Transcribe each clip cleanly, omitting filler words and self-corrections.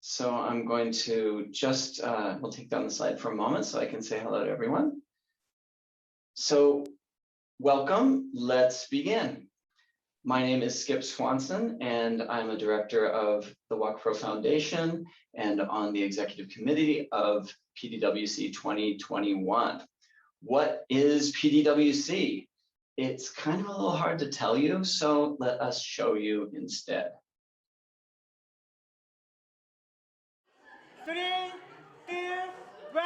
So I'm going to just, we'll take down the slide for a moment so I can say hello to everyone. So welcome, let's begin. My name is Skip Swanson, and I'm a director of the WakuPro Foundation and on the executive committee of PDWC 2021. What is PDWC? It's kind of a little hard to tell you, so let us show you instead. 3, 2, 1.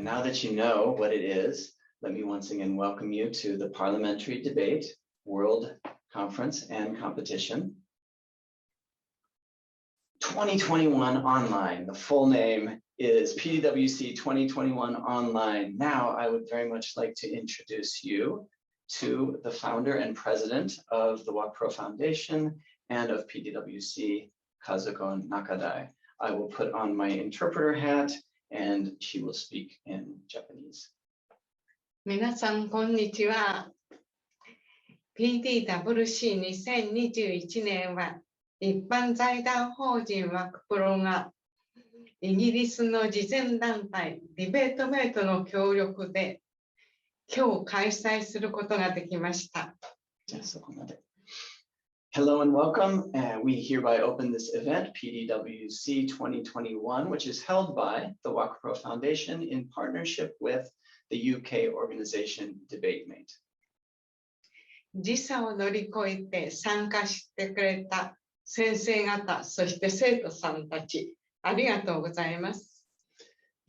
Now that you know what it is, let me once again welcome you to the Parliamentary Debate World Conference and Competition 2021 Online. The full name is PDWC 2021 Online. Now, I would very much like to introduce you to the founder and president of the WakuPro Foundation and of PDWC, Kazuko Nakadai. I will put on my interpreter hat and she will speak in Japanese. 皆さん、こんにちは。PDWC2021 年は、一般財団法人WakuProが、イギリスの慈善団体ディベートメイトの協力で、今日開催することができました。じゃあそこまで。Hello and welcome. We hereby open this event, PDWC 2021, which is held by the WakuPro Foundation in partnership with the UK organization DebateMate. 時差を乗り越えて参加してくれた先生方、そして生徒さんたち、ありがとうございます。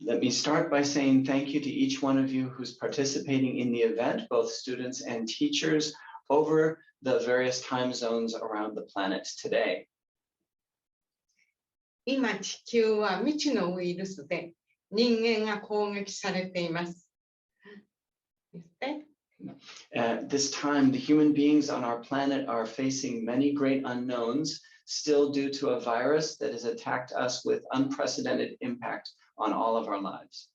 Let me start by saying thank you to each one of you who's participating in the event, both students and teachers, over the various time zones around the planet today. 今、地球は未知のウイルスで人間が攻撃されています。At this time, the human beings on our planet are facing many great unknowns, still due to a virus that has attacked us with unprecedented impact on all of our lives.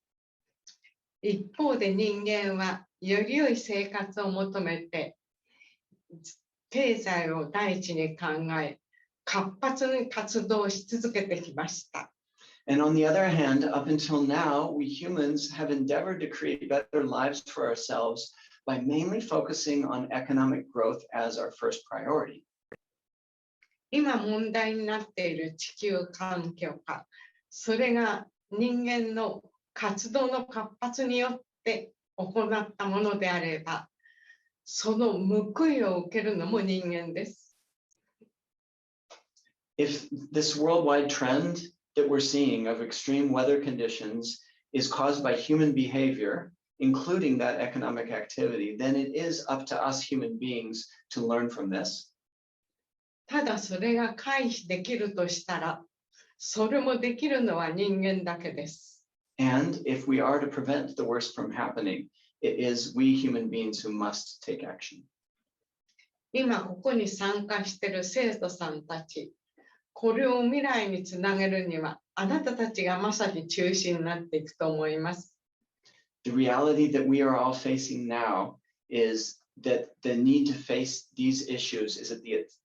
一方で人間はより良い生活を求めて経済を第一に考え、活発に活動し続けてきました。And on the other hand, up until now, we humans have endeavored to create better lives for ourselves by mainly focusing on economic growth as our first priority. 今問題になっている地球環境化、それが人間の活動の活発によって行ったものであれば、その報いを受けるのも人間です。If this worldwide trend that we're seeing of extreme weather conditions is caused by human behavior, including that economic activity, then it is up to us human beings to learn from this. ただそれが回避できるとしたら、それもできるのは人間だけです。And if we are to prevent the worst from happening, it is we human beings who must take action. 今ここに参加している生徒さんたち、これを未来につなげるには、あなたたちがまさに中心になっていくと思います。The reality that we are all facing now is that the need to face these issues is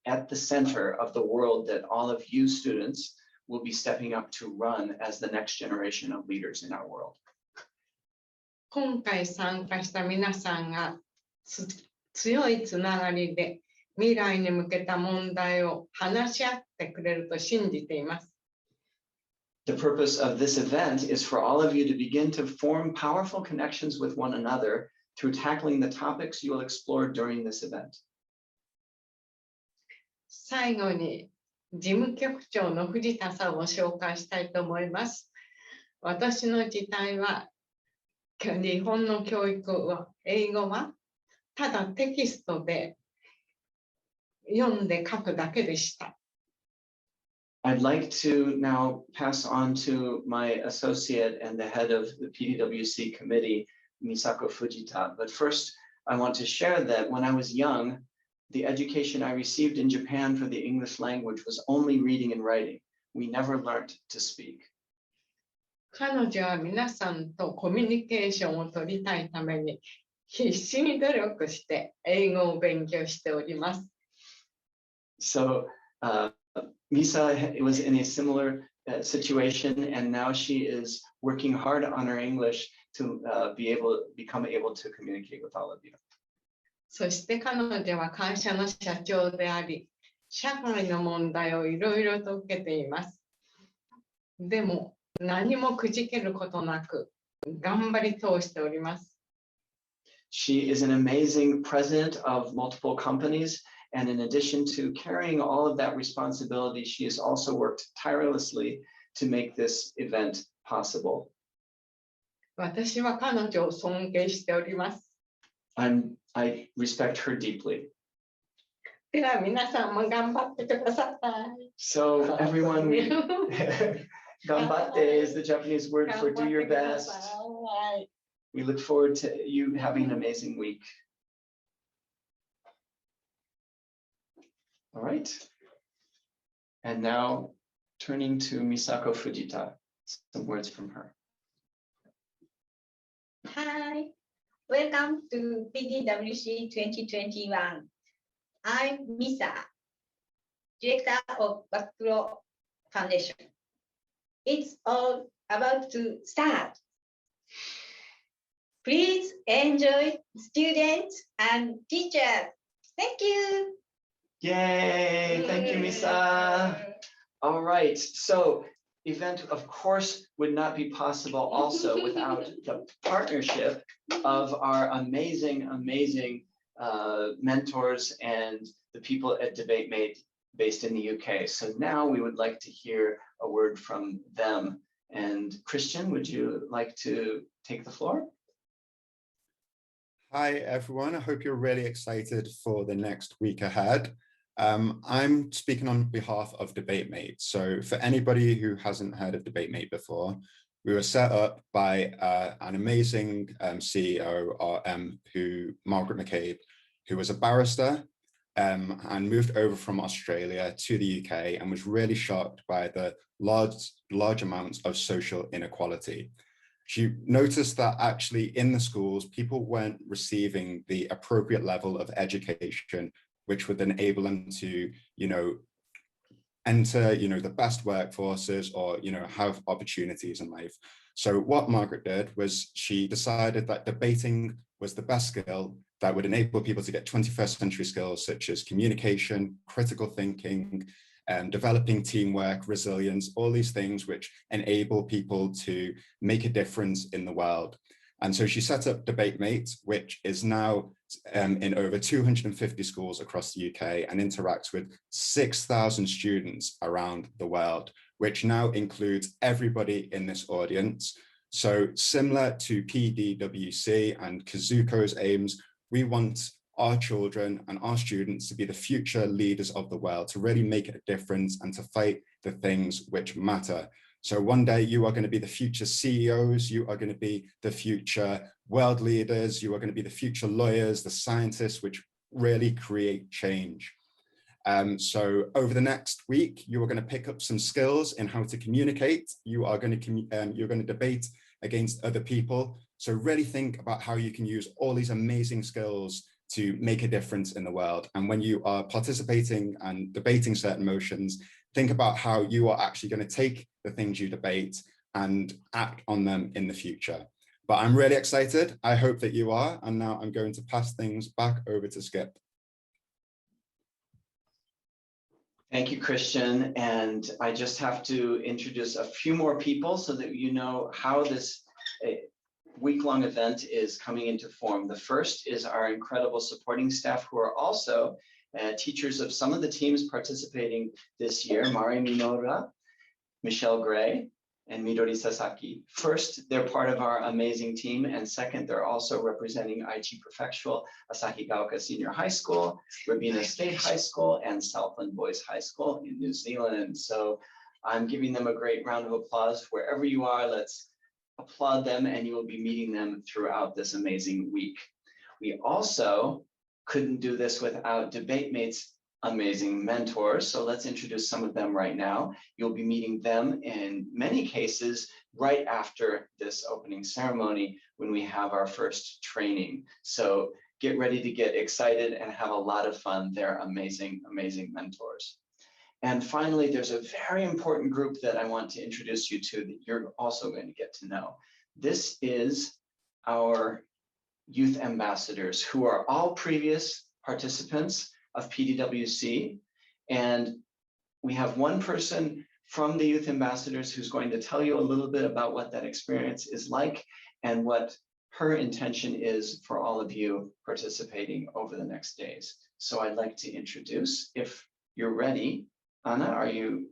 at the center of the world that all of you students will be stepping up to run as the next generation of leaders in our world. 今回参加した皆さんが強いつながりで未来に向けた問題を話し合ってくれると信じています。The purpose of this event is for all of you to begin to form powerful connections with one another through tackling the topics you will explore during this event. 最後に事務局長の藤田さんを紹介したいと思います。私の時代は日本の教育は英語はただテキストで読んで書くだけでした。I'd like to now pass on to my associate and the head of the PDWC committee, Misako Fujita. But first, I want to share that when I was young, the education I received in Japan for the English language was only reading and writing. We never learned to speak. 彼女は皆さんとコミュニケーションを取りたいために必死に努力して英語を勉強しております。So Misa was in a similar situation, and now she is working hard on her English to become able to communicate with all of you. そして彼女は会社の社長であり、社会の問題をいろいろと受けています。でも何もくじけることなく頑張り通しております。She is an amazing president of multiple companies, and in addition to carrying all of that responsibility, she has also worked tirelessly to make this event possible. 私は彼女を尊敬しております。I respect her deeply. では皆さんも頑張ってください。So everyone, ganbatte is the Japanese word for do your best. We look forward to you having an amazing week. All right. And now turning to Misako Fujita, some words from her. Hi, welcome to PDWC 2021. I'm Misa, Director of WakuPro Foundation. It's all about to start. Please enjoy students and teachers. Thank you. Yay, thank you, Misa. All right, so event, of course, would not be possible also without the partnership of our amazing mentors and the people at DebateMate based in the UK. So now we would like to hear a word from them. And Christian, would you like to take the floor? Hi, everyone. I hope you're really excited for the next week ahead. I'm speaking on behalf of DebateMate. So for anybody who hasn't heard of DebateMate before, we were set up by an amazing CEO, Margaret McCabe, who was a barrister and moved over from Australia to the UK and was really shocked by the large amounts of social inequality. She noticed that actually in the schools, people weren't receiving the appropriate level of education which would enable them to, enter, the best workforces or, have opportunities in life. So what Margaret did was she decided that debating was the best skill that would enable people to get 21st century skills such as communication, critical thinking, developing teamwork, resilience, all these things which enable people to make a difference in the world. And so she set up DebateMate, which is now in over 250 schools across the UK and interacts with 6,000 students around the world, which now includes everybody in this audience. So similar to PDWC and Kazuko's aims, we want our children and our students to be the future leaders of the world, to really make a difference and to fight the things which matter. So one day you are going to be the future CEOs, you are going to be the future world leaders, you are going to be the future lawyers, the scientists, which really create change. So over the next week, you are going to pick up some skills in how to communicate. You are going to you're going to debate against other people. So really think about how you can use all these amazing skills to make a difference in the world. And when you are participating and debating certain motions, think about how you are actually going to take the things you debate and act on them in the future. But I'm really excited. I hope that you are. And now I'm going to pass things back over to Skip. Thank you, Christian. And I just have to introduce a few more people so that you know how this week-long event is coming into form. The first is our incredible supporting staff who are also teachers of some of the teams participating this year, Mari Minora, Michelle Gray, and Midori Sasaki. First, they're part of our amazing team, and second, they're also representing Aichi Prefectural, Asahigaoka Senior High School, Rabina State High School, and Southland Boys High School in New Zealand. So I'm giving them a great round of applause. Wherever you are, let's applaud them, and you will be meeting them throughout this amazing week. We also couldn't do this without DebateMate's amazing mentors. So let's introduce some of them right now. You'll be meeting them in many cases right after this opening ceremony when we have our first training. So get ready to get excited and have a lot of fun. They're amazing, amazing mentors. And finally, there's a very important group that I want to introduce you to that you're also going to get to know. This is our youth ambassadors who are all previous participants of PDWC. And we have one person from the youth ambassadors who's going to tell you a little bit about what that experience is like and what her intention is for all of you participating over the next days. So I'd like to introduce, if you're ready, Anna, are you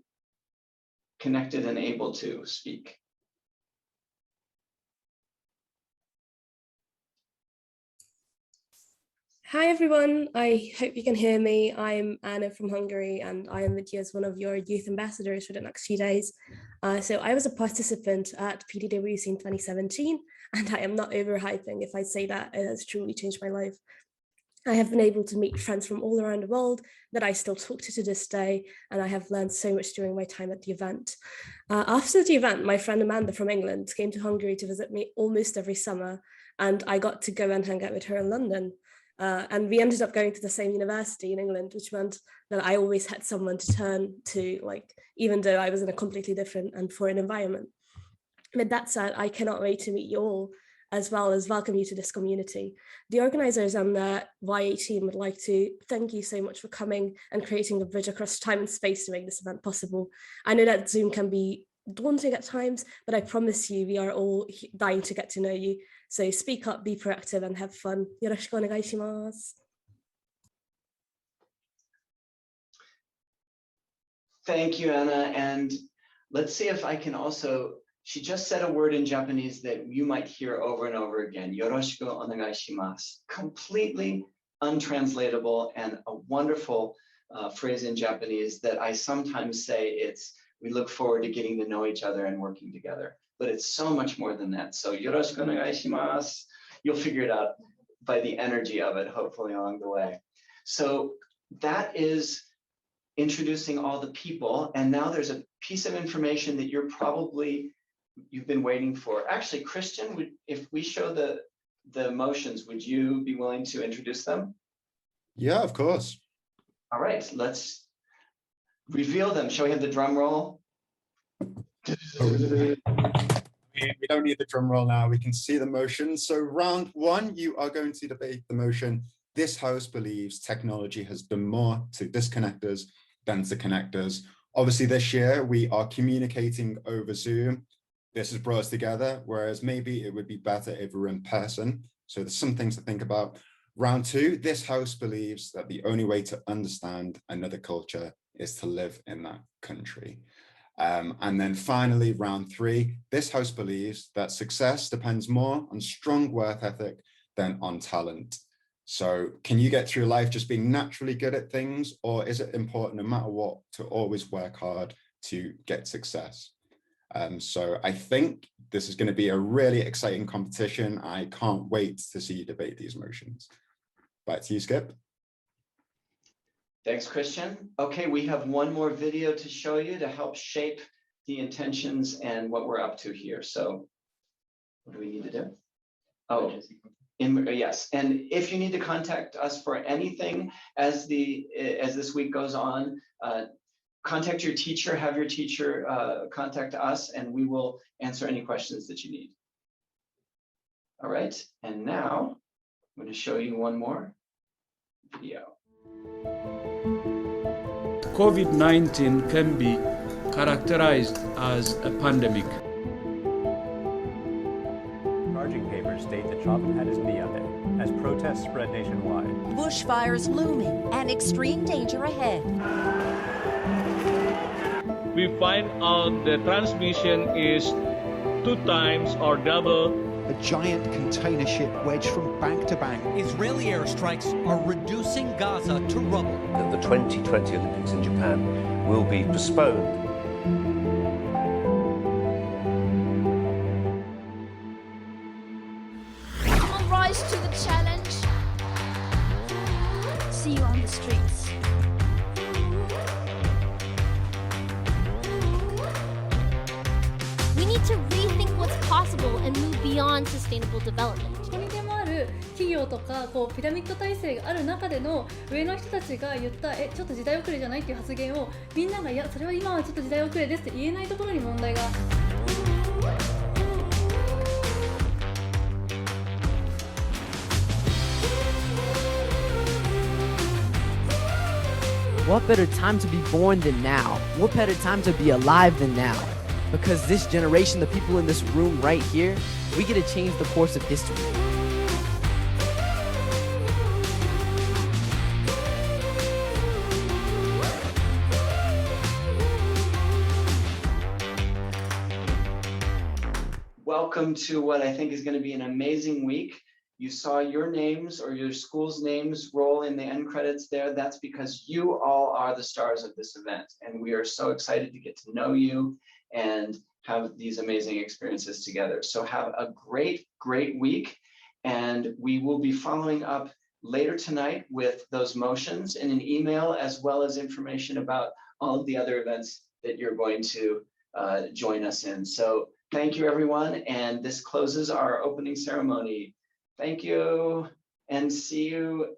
connected and able to speak? Hi everyone, I hope you can hear me. I'm Anna from Hungary and I am with you as one of your youth ambassadors for the next few days. So I was a participant at PDWC in 2017 and I am not overhyping if I say that it has truly changed my life. I have been able to meet friends from all around the world that I still talk to this day, and I have learned so much during my time at the event. After the event, my friend Amanda from England came to Hungary to visit me almost every summer, and I got to go and hang out with her in London. And we ended up going to the same university in England, which meant that I always had someone to turn to, like, even though I was in a completely different and foreign environment. With that said, I cannot wait to meet you all, as well as welcome you to this community. The organizers and the YA team would like to thank you so much for coming and creating a bridge across time and space to make this event possible. I know that Zoom can be daunting at times, but I promise you, we are all dying to get to know you. So speak up, be proactive, and have fun. Yoroshiku onegai shimasu. Thank you, Anna. And let's see if I can also, she just said a word in Japanese that you might hear over and over again. Yoroshiku onegai shimasu. Completely untranslatable and a wonderful phrase in Japanese that I sometimes say it's, we look forward to getting to know each other and working together. But it's so much more than that. So yoroshiku onegai shimasu. You'll figure it out by the energy of it, hopefully along the way. So that is introducing all the people. And now there's a piece of information that you've been waiting for. Actually, Christian, if we show the motions, would you be willing to introduce them? Yeah, of course. All right, let's reveal them. Shall we have the drum roll? We don't need the drum roll now. We can see the motion. So round one, you are going to debate the motion. This house believes technology has done more to disconnect us than to connect us. Obviously, this year we are communicating over Zoom. This has brought us together, whereas maybe it would be better if we were in person. So there's some things to think about. Round two, this house believes that the only way to understand another culture is to live in that country. And then finally, round three, this house believes that success depends more on strong work ethic than on talent. So can you get through life just being naturally good at things, or is it important no matter what to always work hard to get success? So I think this is going to be a really exciting competition. I can't wait to see you debate these motions. Back to you, Skip. Thanks, Christian. Okay, we have one more video to show you to help shape the intentions and what we're up to here. So what do we need to do? Oh, yes. And if you need to contact us for anything as this week goes on, contact your teacher, have your teacher contact us, and we will answer any questions that you need. All right, and now I'm going to show you one more video. COVID-19 can be characterized as a pandemic. Charging papers state that Chauvin had his knee on it as protests spread nationwide. Bushfires looming and extreme danger ahead. We find out the transmission is 2 times or double. A giant container ship wedged from bank to bank. Israeli airstrikes are reducing Gaza to rubble. The 2020 Olympics in Japan will be postponed. We'll rise to the challenge. See you on the streets. We need to rethink what's possible and move beyond sustainable development. どこにでもある企業とかピラミッド体制がある中での上の人たちが言ったちょっと時代遅れじゃないっていう発言をみんながいやそれは今はちょっと時代遅れですって言えないところに問題が。What better time to be born than now? What better time to be alive than now? Because this generation, the people in this room right here, we get to change the course of history. Welcome to what I think is going to be an amazing week. You saw your names or your school's names roll in the end credits there. That's because you all are the stars of this event. And we are so excited to get to know you and have these amazing experiences together. So have a great, great week. And we will be following up later tonight with those motions in an email, as well as information about all of the other events that you're going to join us in. So thank you, everyone. And this closes our opening ceremony. Thank you, and see you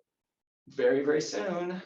very, very soon.